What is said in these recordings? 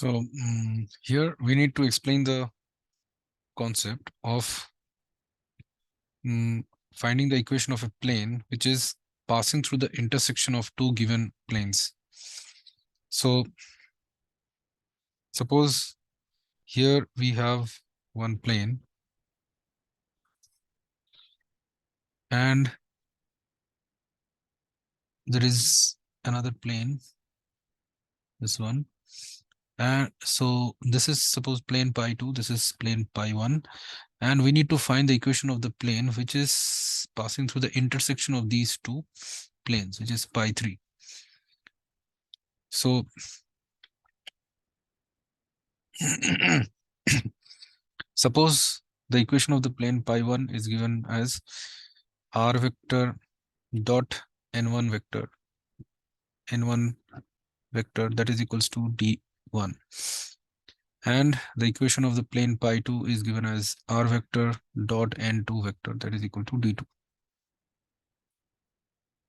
So here we need to explain the concept of finding the equation of a plane which is passing through the intersection of two given planes. So suppose here we have one plane and there is another plane, this one. And so this is suppose plane pi 2, this is plane pi 1, and we need to find the equation of the plane which is passing through the intersection of these two planes, which is pi 3. So suppose the equation of the plane pi 1 is given as r vector dot n1 vector that is equals to d1, and the equation of the plane pi 2 is given as r vector dot n2 vector that is equal to d2.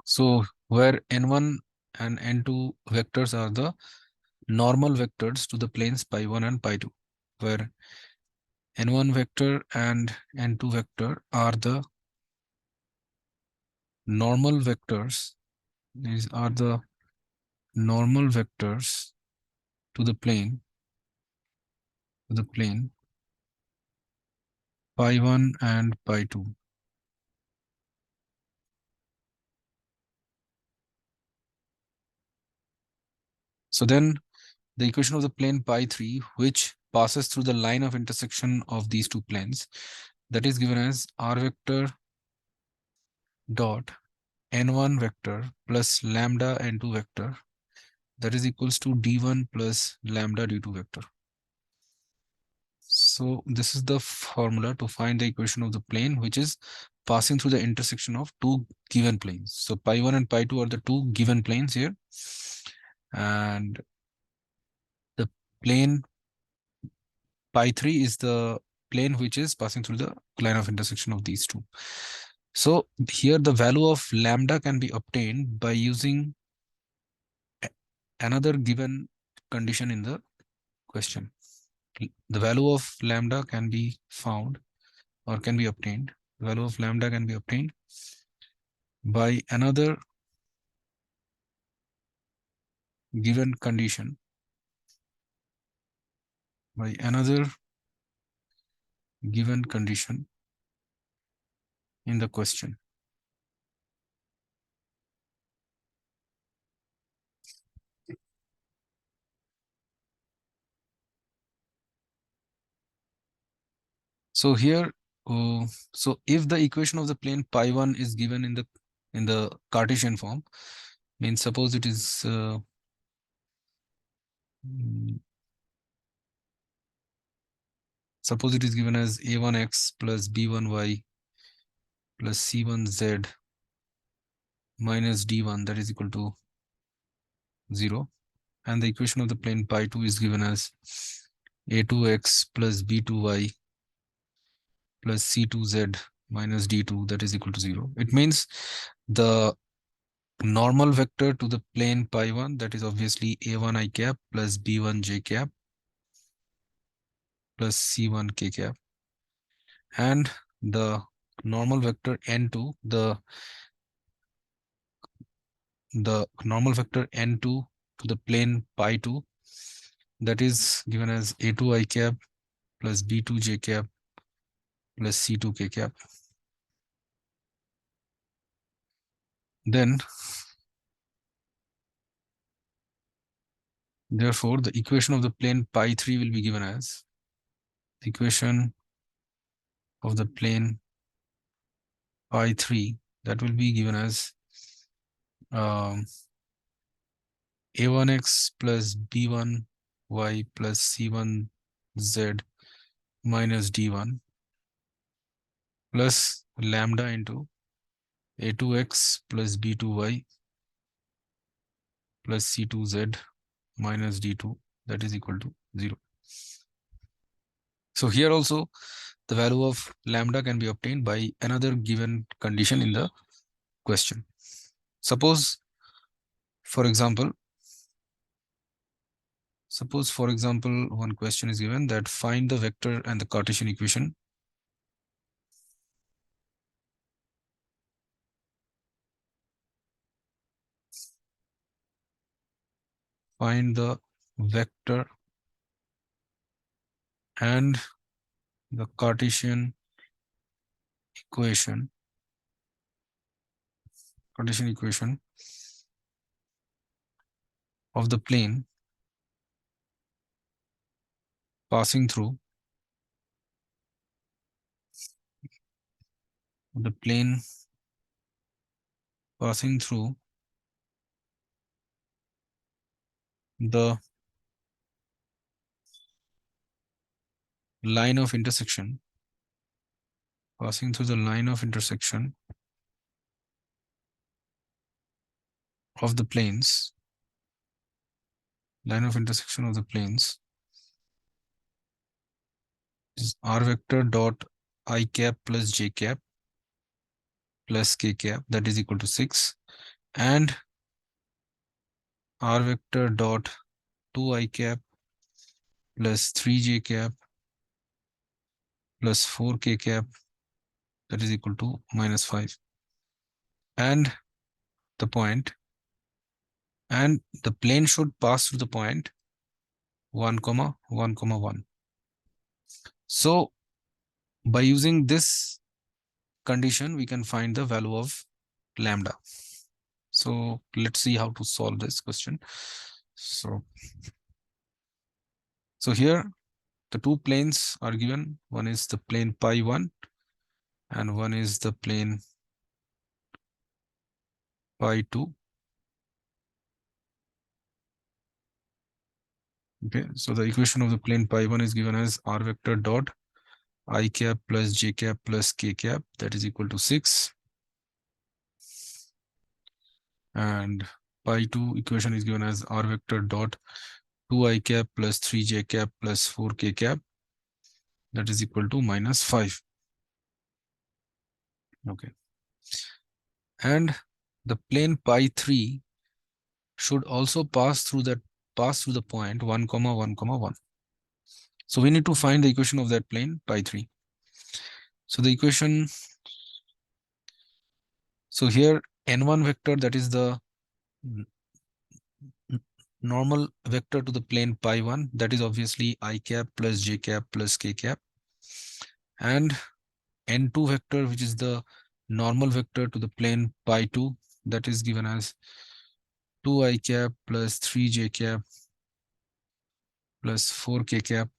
So where n1 and n2 vectors are the normal vectors to the planes pi 1 and pi 2, where n1 vector and n2 vector are the normal vectors. These are the normal vectors to the plane pi 1 and pi 2. So then the equation of the plane pi 3, which passes through the line of intersection of these two planes, that is given as r vector dot n1 vector plus lambda n2 vector that is equals to d1 plus lambda d2 vector. So this is the formula to find the equation of the plane which is passing through the intersection of two given planes. So pi 1 and pi 2 are the two given planes here, and the plane pi 3 is the plane which is passing through the line of intersection of these two. So here the value of lambda can be obtained by using another given condition in the question. The value of lambda can be found or can be obtained. The value of lambda can be obtained by another given condition, in the question. So here, so if the equation of the plane pi 1 is given in the Cartesian form, means suppose it is suppose it is given as a1x plus b1y plus c1z minus d1 that is equal to 0, and the equation of the plane pi 2 is given as a2x plus b2y plus c2z minus d2 that is equal to 0. It means the normal vector to the plane pi 1, that is obviously a1 i cap plus b1 j cap plus c1 k cap, and the normal vector n2, the normal vector n2 to the plane pi 2, that is given as a2 i cap plus b2 j cap plus c2 k cap. Then therefore the equation of the plane pi 3 will be given as the equation of the plane pi 3, that will be given as a1x plus b1y plus c1z minus d1 plus lambda into a2x plus b2y plus c2z minus d2 that is equal to 0. So here also the value of lambda can be obtained by another given condition in the question. Suppose, for example, Suppose, for example, one question is given that find the vector and the Cartesian equation. Find the vector and the Cartesian equation. Cartesian equation of the plane passing through the plane passing through the line of intersection, passing through the line of intersection of the planes, line of intersection of the planes is r vector dot I cap plus j cap plus k cap, that is equal to 6, and r vector dot 2 I cap plus 3j cap plus 4k cap, that is equal to -5, and the point, and the plane should pass through the point 1 comma 1 comma 1. So by using this condition we can find the value of lambda. So let's see how to solve this question. So here the two planes are given. One is the plane pi1 and one is the plane pi2. Okay, so the equation of the plane pi1 is given as r vector dot I cap plus j cap plus k cap, that is equal to 6. And pi2 equation is given as r vector dot 2 I cap plus 3j cap plus 4k cap, that is equal to -5. Okay. And the plane pi3 should also pass through the point 1 comma 1 comma 1. So we need to find the equation of that plane pi3. So the equation, so here n1 vector, that is the normal vector to the plane pi1, that is obviously I cap plus j cap plus k cap, and n2 vector, which is the normal vector to the plane pi2, that is given as 2 I cap plus 3j cap plus 4k cap.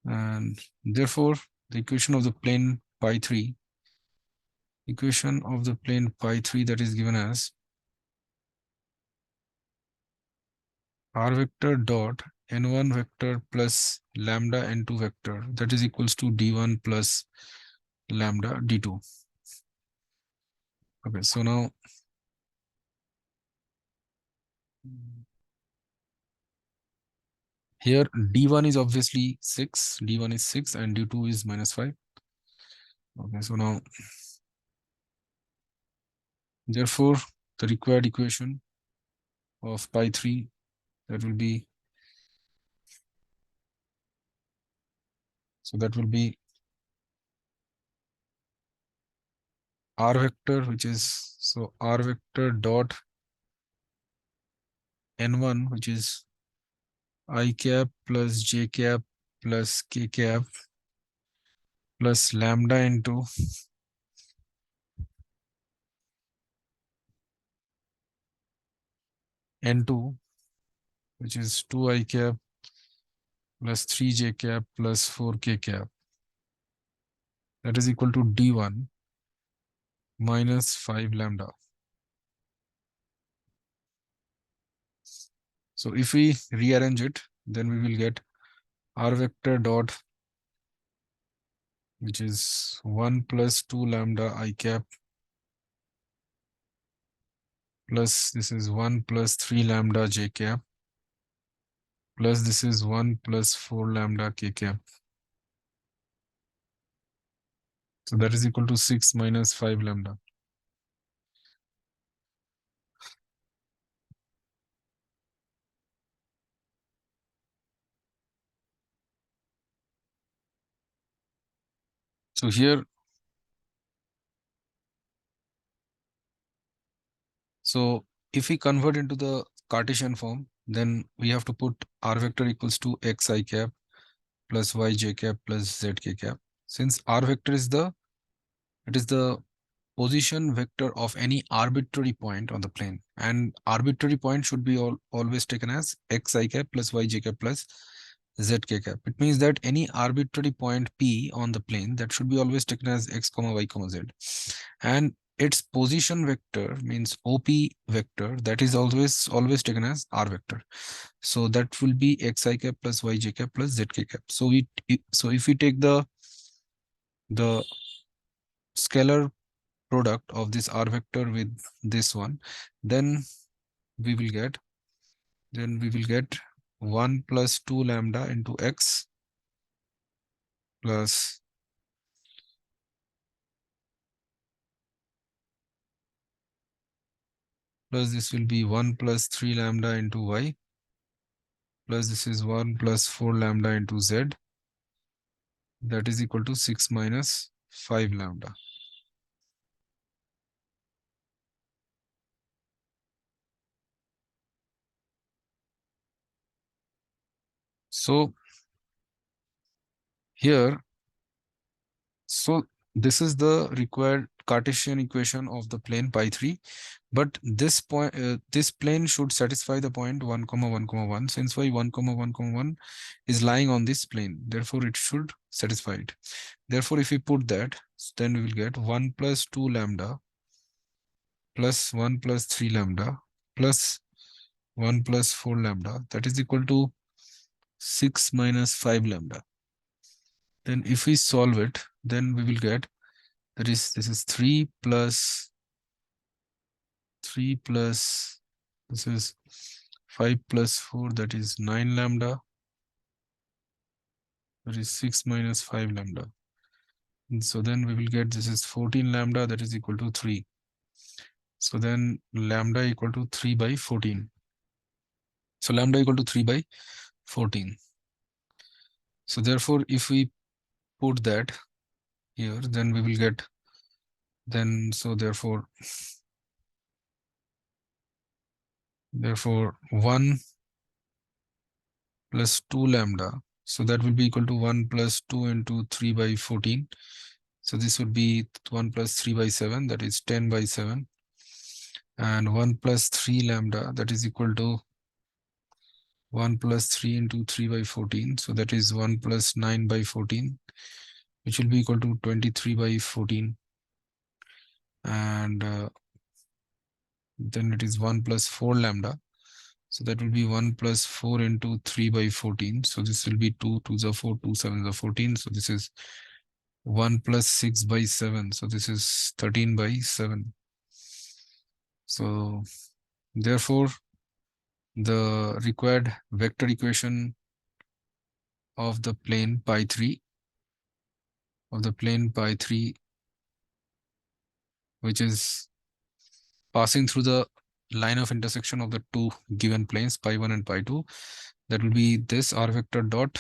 And therefore the equation of the plane pi3, equation of the plane pi3, that is given as r vector dot n1 vector plus lambda n2 vector, that is equals to d1 plus lambda d2. Okay, so now here d1 is obviously 6, d1 is 6 and d2 is -5. Okay, so now therefore the required equation of pi3, that will be, so that will be r vector, which is, so r vector dot n1, which is I cap plus j cap plus k cap plus lambda into n2, which is 2 I cap plus 3j cap plus 4k cap, that is equal to d1 minus 5 lambda. So if we rearrange it, then we will get r vector dot, which is 1 plus 2 lambda I cap plus this is 1 plus 3 lambda j cap plus this is 1 plus 4 lambda k cap. So that is equal to 6 minus 5 lambda. So here, so if we convert into the Cartesian form, then we have to put r vector equals to xi cap plus yj cap plus zk cap. Since r vector is the position vector of any arbitrary point on the plane, and arbitrary point should be always taken as xi cap plus yj cap plus zk cap. It means that any arbitrary point p on the plane, that should be always taken as x comma y comma z, and its position vector means op vector, that is always taken as r vector. So that will be xi cap plus yj cap plus zk cap. So if we take the scalar product of this r vector with this one, then we will get 1 plus 2 lambda into x plus this will be 1 plus 3 lambda into y plus this is 1 plus 4 lambda into z, that is equal to 6 minus 5 lambda. So here, so this is the required Cartesian equation of the plane pi 3, but this point, this plane should satisfy the point 1 comma 1 comma 1. Since y 1 comma 1 comma 1 is lying on this plane, therefore it should satisfy it. Therefore if we put that, then we will get 1 plus 2 lambda plus 1 plus 3 lambda plus 1 plus 4 lambda, that is equal to 6 minus 5 lambda. Then if we solve it, then we will get, that is, this is 3 plus this is 5 plus 4, that is 9 lambda, that is 6 minus 5 lambda. And so then we will get, this is 14 lambda, that is equal to 3. So then lambda equal to 3 by 14. So lambda equal to 3 by 14. So therefore if we put that here, then we will get, then so therefore 1 plus 2 lambda, so that will be equal to 1 plus 2 into 3 by 14. So this would be 1 plus 3 by 7, that is 10 by 7, and 1 plus 3 lambda, that is equal to 1 plus 3 into 3 by 14, so that is 1 plus 9 by 14, which will be equal to 23 by 14, and then it is 1 plus 4 lambda, so that will be 1 plus 4 into 3 by 14, so this will be 2 to the 4, 2 7 the 14, so this is 1 plus 6 by 7, so this is 13 by 7. So therefore the required vector equation of the plane pi 3, which is passing through the line of intersection of the two given planes pi 1 and pi 2, that will be this r vector dot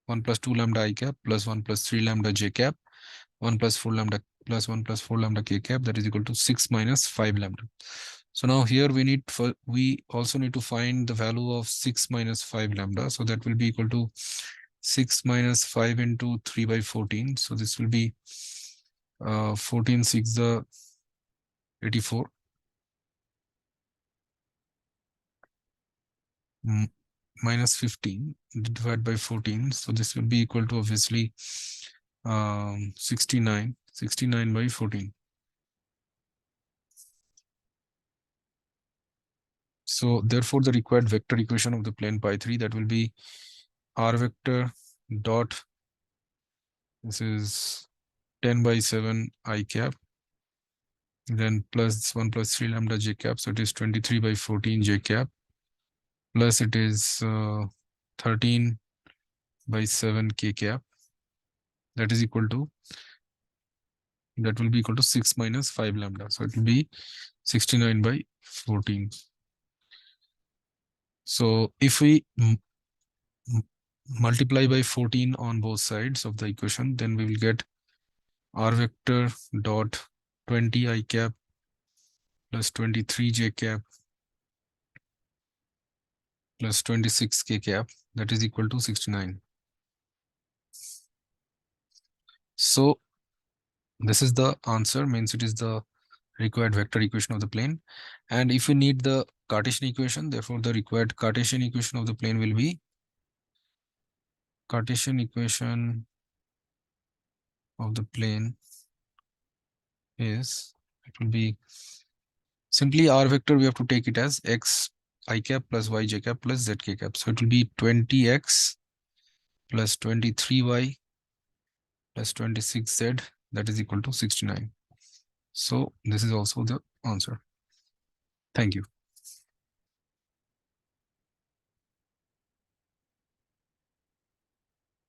1 plus 2 lambda I cap plus 1 plus 3 lambda j cap 1 plus 4 lambda plus 1 plus 4 lambda k cap, that is equal to 6 minus 5 lambda. So now here we also need to find the value of 6 minus 5 lambda. So that will be equal to 6 minus 5 into 3 by 14. So this will be 14 6 the 84 minus 15 divided by 14. So this will be equal to obviously 69 by 14. So therefore the required vector equation of the plane pi 3, that will be r vector dot, this is 10 by 7 I cap, then plus 1 plus 3 lambda j cap, so it is 23 by 14 j cap, plus it is 13 by 7 k cap, that is equal to that will be equal to 6 minus 5 lambda. So it will be 69 by 14. So if we multiply by 14 on both sides of the equation, then we will get r vector dot 20 I cap plus 23 j cap plus 26 k cap, that is equal to 69. So this is the answer, means it is the required vector equation of the plane. And if we need the Cartesian equation, therefore the required Cartesian equation of the plane will be Cartesian equation of the plane is, it will be simply r vector, we have to take it as x I cap plus y j cap plus z k cap. So it will be 20x plus 23y plus 26z, that is equal to 69. So this is also the answer. Thank you.